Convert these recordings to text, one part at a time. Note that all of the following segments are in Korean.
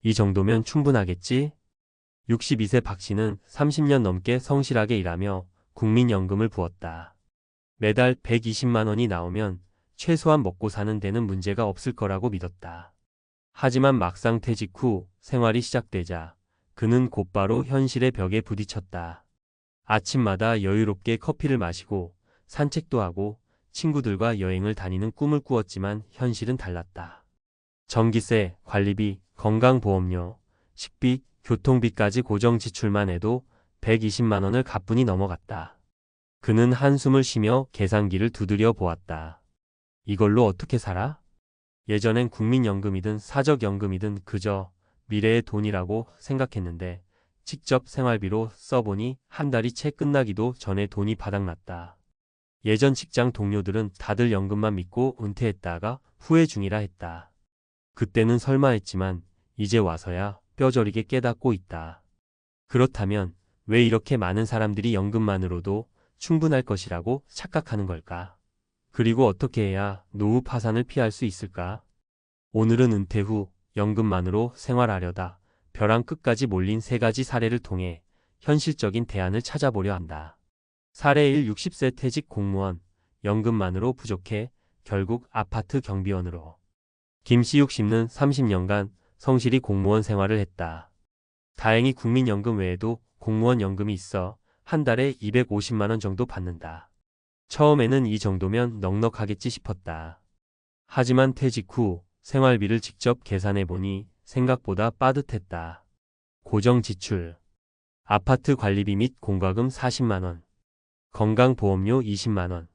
이 정도면 충분하겠지? 62세 박 씨는 30년 넘게 성실하게 일하며 국민연금을 부었다. 매달 120만 원이 나오면 최소한 먹고 사는 데는 문제가 없을 거라고 믿었다. 하지만 막상 퇴직 후 생활이 시작되자 그는 곧바로 현실의 벽에 부딪혔다. 아침마다 여유롭게 커피를 마시고 산책도 하고 친구들과 여행을 다니는 꿈을 꾸었지만 현실은 달랐다. 전기세, 관리비, 건강보험료, 식비, 교통비까지 고정 지출만 해도 120만 원을 가뿐히 넘어갔다. 그는 한숨을 쉬며 계산기를 두드려 보았다. 이걸로 어떻게 살아? 예전엔 국민연금이든 사적연금이든 그저 미래의 돈이라고 생각했는데 직접 생활비로 써보니 한 달이 채 끝나기도 전에 돈이 바닥났다. 예전 직장 동료들은 다들 연금만 믿고 은퇴했다가 후회 중이라 했다. 그때는 설마 했지만 이제 와서야 뼈저리게 깨닫고 있다. 그렇다면 왜 이렇게 많은 사람들이 연금만으로도 충분할 것이라고 착각하는 걸까? 그리고 어떻게 해야 노후 파산을 피할 수 있을까? 오늘은 은퇴 후 연금만으로 생활하려다 벼랑 끝까지 몰린 3가지 사례를 통해 현실적인 대안을 찾아보려 한다. 사례 1. 60세 퇴직 공무원. 연금만으로 부족해 결국 아파트 경비원으로. 김씨욱 씨는 30년간 성실히 공무원 생활을 했다. 다행히 국민연금 외에도 공무원 연금이 있어 한 달에 250만 원 정도 받는다. 처음에는 이 정도면 넉넉하겠지 싶었다. 하지만 퇴직 후 생활비를 직접 계산해 보니 생각보다 빠듯했다. 고정 지출, 아파트 관리비 및 공과금 40만 원, 건강보험료 20만 원,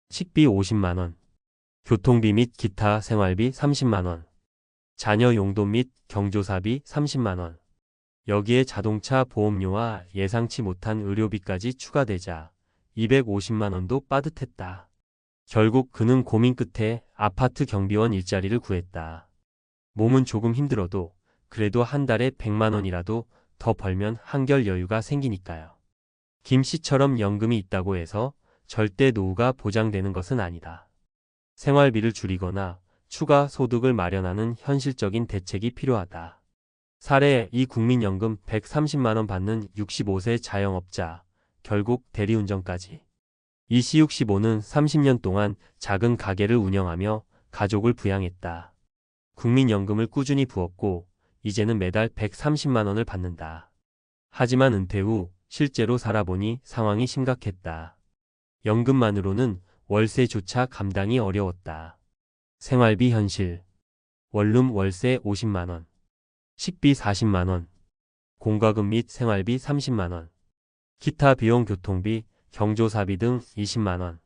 식비 50만 원, 교통비 및 기타 생활비 30만 원, 자녀 용돈 및 경조사비 30만 원. 여기에 자동차 보험료와 예상치 못한 의료비까지 추가되자 250만 원도 빠듯했다. 결국 그는 고민 끝에 아파트 경비원 일자리를 구했다. 몸은 조금 힘들어도 그래도 한 달에 100만 원이라도 더 벌면 한결 여유가 생기니까요. 김 씨처럼 연금이 있다고 해서 절대 노후가 보장되는 것은 아니다. 생활비를 줄이거나 추가 소득을 마련하는 현실적인 대책이 필요하다. 사례 2. 국민연금 130만 원 받는 65세 자영업자, 결국 대리운전까지. 이씨욱 15는 30년 동안 작은 가게를 운영하며 가족을 부양했다. 국민연금을 꾸준히 부었고 이제는 매달 130만 원을 받는다. 하지만 은퇴 후 실제로 살아보니 상황이 심각했다. 연금만으로는 월세조차 감당이 어려웠다. 생활비 현실. 원룸 월세 50만 원, 식비 40만 원, 공과금 및 생활비 30만 원, 기타 비용 교통비, 경조사비 등 20만 원,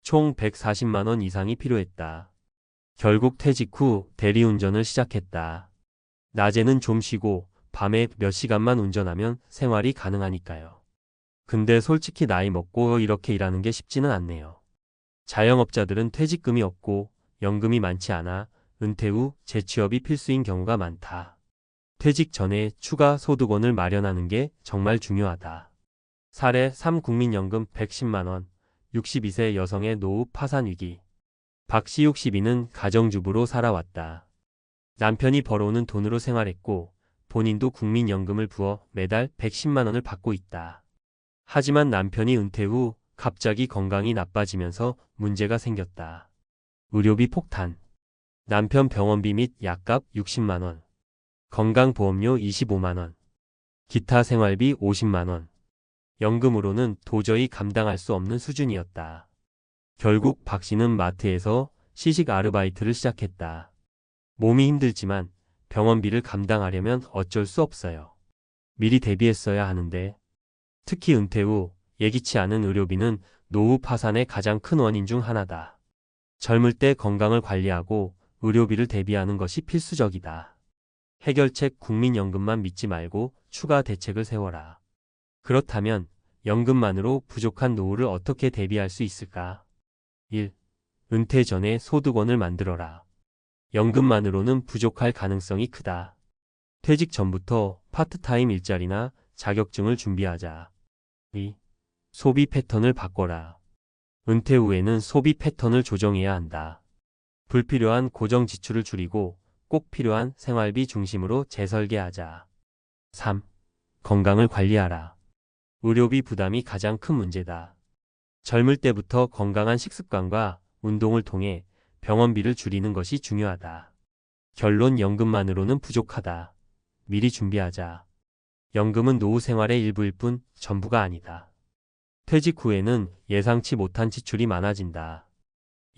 총 140만 원 이상이 필요했다. 결국 퇴직 후 대리운전을 시작했다. 낮에는 좀 쉬고 밤에 몇 시간만 운전하면 생활이 가능하니까요. 근데 솔직히 나이 먹고 이렇게 일하는 게 쉽지는 않네요. 자영업자들은 퇴직금이 없고 연금이 많지 않아 은퇴 후 재취업이 필수인 경우가 많다. 퇴직 전에 추가 소득원을 마련하는 게 정말 중요하다. 사례 3. 국민연금 110만 원, 62세 여성의 노후 파산 위기. 박씨 62는 가정주부로 살아왔다. 남편이 벌어오는 돈으로 생활했고 본인도 국민연금을 부어 매달 110만 원을 받고 있다. 하지만 남편이 은퇴 후 갑자기 건강이 나빠지면서 문제가 생겼다. 의료비 폭탄. 남편 병원비 및 약값 60만 원, 건강보험료 25만 원, 기타 생활비 50만 원. 연금으로는 도저히 감당할 수 없는 수준이었다. 결국 박 씨는 마트에서 시식 아르바이트를 시작했다. 몸이 힘들지만 병원비를 감당하려면 어쩔 수 없어요. 미리 대비했어야 하는데. 특히 은퇴 후 예기치 않은 의료비는 노후 파산의 가장 큰 원인 중 하나다. 젊을 때 건강을 관리하고 의료비를 대비하는 것이 필수적이다. 해결책 국민연금만 믿지 말고 추가 대책을 세워라. 그렇다면 연금만으로 부족한 노후를 어떻게 대비할 수 있을까? 1. 은퇴 전에 소득원을 만들어라. 연금만으로는 부족할 가능성이 크다. 퇴직 전부터 파트타임 일자리나 자격증을 준비하자. 2. 소비 패턴을 바꿔라. 은퇴 후에는 소비 패턴을 조정해야 한다. 불필요한 고정 지출을 줄이고 꼭 필요한 생활비 중심으로 재설계하자. 3. 건강을 관리하라. 의료비 부담이 가장 큰 문제다. 젊을 때부터 건강한 식습관과 운동을 통해 병원비를 줄이는 것이 중요하다. 결론 연금만으로는 부족하다. 미리 준비하자. 연금은 노후 생활의 일부일 뿐 전부가 아니다. 퇴직 후에는 예상치 못한 지출이 많아진다.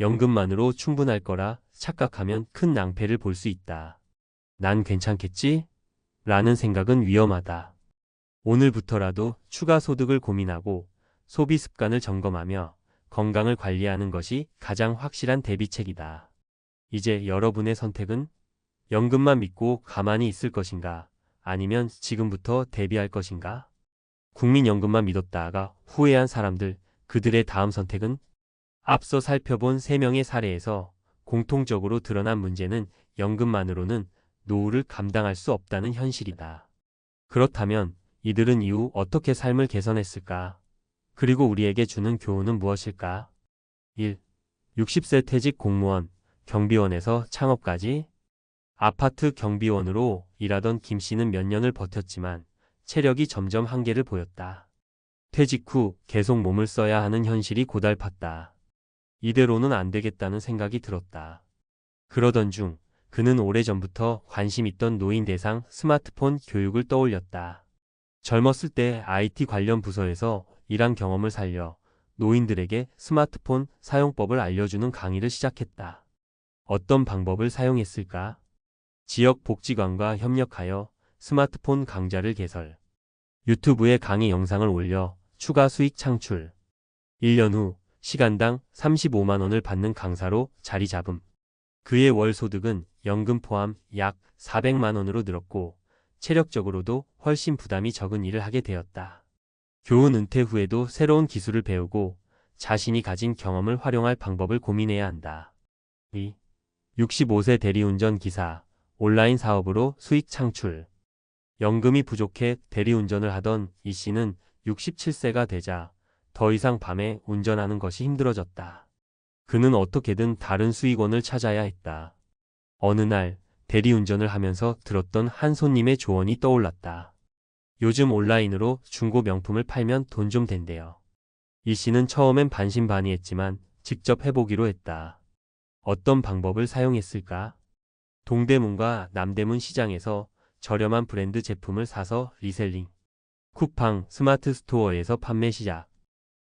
연금만으로 충분할 거라 착각하면 큰 낭패를 볼 수 있다. 난 괜찮겠지? 라는 생각은 위험하다. 오늘부터라도 추가 소득을 고민하고 소비 습관을 점검하며 건강을 관리하는 것이 가장 확실한 대비책이다. 이제 여러분의 선택은 연금만 믿고 가만히 있을 것인가? 아니면 지금부터 대비할 것인가? 국민연금만 믿었다가 후회한 사람들, 그들의 다음 선택은? 앞서 살펴본 3명의 사례에서 공통적으로 드러난 문제는 연금만으로는 노후를 감당할 수 없다는 현실이다. 그렇다면 이들은 이후 어떻게 삶을 개선했을까? 그리고 우리에게 주는 교훈은 무엇일까? 1. 60세 퇴직 공무원, 경비원에서 창업까지. 아파트 경비원으로 일하던 김 씨는 몇 년을 버텼지만 체력이 점점 한계를 보였다. 퇴직 후 계속 몸을 써야 하는 현실이 고달팠다. 이대로는 안 되겠다는 생각이 들었다. 그러던 중 그는 오래전부터 관심 있던 노인 대상 스마트폰 교육을 떠올렸다. 젊었을 때 IT 관련 부서에서 일한 경험을 살려 노인들에게 스마트폰 사용법을 알려주는 강의를 시작했다. 어떤 방법을 사용했을까? 지역 복지관과 협력하여 스마트폰 강좌를 개설. 유튜브에 강의 영상을 올려 추가 수익 창출. 1년 후 시간당 35만 원을 받는 강사로 자리 잡음. 그의 월 소득은 연금 포함 약 400만 원으로 늘었고 체력적으로도 훨씬 부담이 적은 일을 하게 되었다. 교훈 은퇴 후에도 새로운 기술을 배우고 자신이 가진 경험을 활용할 방법을 고민해야 한다. 2. 65세 대리운전 기사, 온라인 사업으로 수익 창출. 연금이 부족해 대리운전을 하던 이 씨는 67세가 되자 더 이상 밤에 운전하는 것이 힘들어졌다. 그는 어떻게든 다른 수익원을 찾아야 했다. 어느 날 대리운전을 하면서 들었던 한 손님의 조언이 떠올랐다. 요즘 온라인으로 중고 명품을 팔면 돈 좀 된대요. 이 씨는 처음엔 반신반의했지만 직접 해보기로 했다. 어떤 방법을 사용했을까? 동대문과 남대문 시장에서 저렴한 브랜드 제품을 사서 리셀링. 쿠팡 스마트 스토어에서 판매 시작.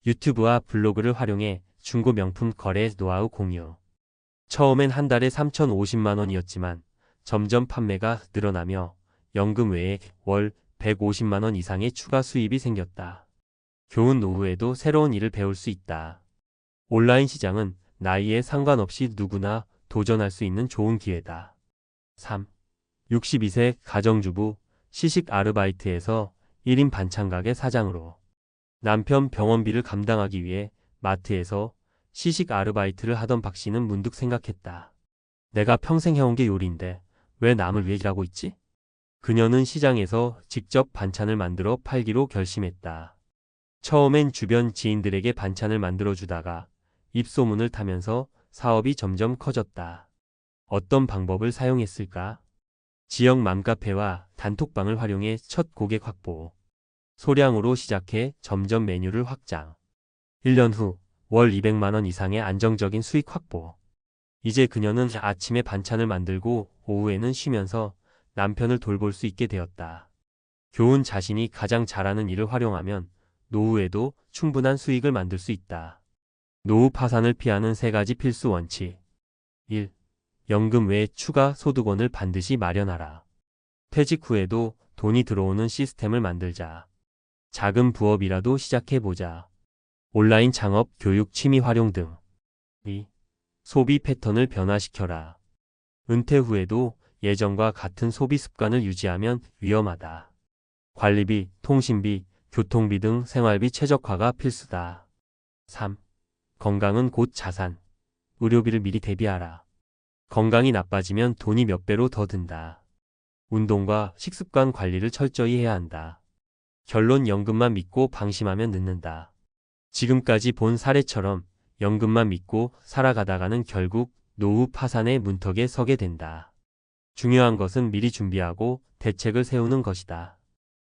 유튜브와 블로그를 활용해 중고 명품 거래 노하우 공유. 처음엔 한 달에 3,050만 원이었지만 점점 판매가 늘어나며 연금 외에 월 150만 원 이상의 추가 수입이 생겼다. 교훈 노후에도 새로운 일을 배울 수 있다. 온라인 시장은 나이에 상관없이 누구나 도전할 수 있는 좋은 기회다. 3. 62세 가정주부, 시식 아르바이트에서 1인 반찬 가게 사장으로. 남편 병원비를 감당하기 위해 마트에서 시식 아르바이트를 하던 박 씨는 문득 생각했다. 내가 평생 해온 게 요리인데 왜 남을 위해 일하고 있지? 그녀는 시장에서 직접 반찬을 만들어 팔기로 결심했다. 처음엔 주변 지인들에게 반찬을 만들어주다가 입소문을 타면서 사업이 점점 커졌다. 어떤 방법을 사용했을까? 지역 맘카페와 단톡방을 활용해 첫 고객 확보. 소량으로 시작해 점점 메뉴를 확장. 1년 후 월 200만 원 이상의 안정적인 수익 확보. 이제 그녀는 아침에 반찬을 만들고 오후에는 쉬면서 남편을 돌볼 수 있게 되었다. 교훈 자신이 가장 잘하는 일을 활용하면 노후에도 충분한 수익을 만들 수 있다. 노후 파산을 피하는 3가지 필수 원칙. 1. 연금 외에 추가 소득원을 반드시 마련하라. 퇴직 후에도 돈이 들어오는 시스템을 만들자. 작은 부업이라도 시작해보자. 온라인 창업, 교육, 취미 활용 등. 2. 소비 패턴을 변화시켜라. 은퇴 후에도 예전과 같은 소비 습관을 유지하면 위험하다. 관리비, 통신비, 교통비 등 생활비 최적화가 필수다. 3. 건강은 곧 자산. 의료비를 미리 대비하라. 건강이 나빠지면 돈이 몇 배로 더 든다. 운동과 식습관 관리를 철저히 해야 한다. 결론 연금만 믿고 방심하면 늦는다. 지금까지 본 사례처럼 연금만 믿고 살아가다가는 결국 노후 파산의 문턱에 서게 된다. 중요한 것은 미리 준비하고 대책을 세우는 것이다.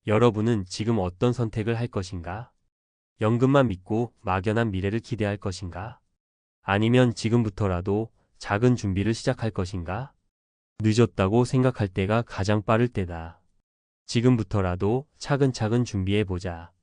여러분은 지금 어떤 선택을 할 것인가? 연금만 믿고 막연한 미래를 기대할 것인가? 아니면 지금부터라도 작은 준비를 시작할 것인가? 늦었다고 생각할 때가 가장 빠를 때다. 지금부터라도 차근차근 준비해 보자.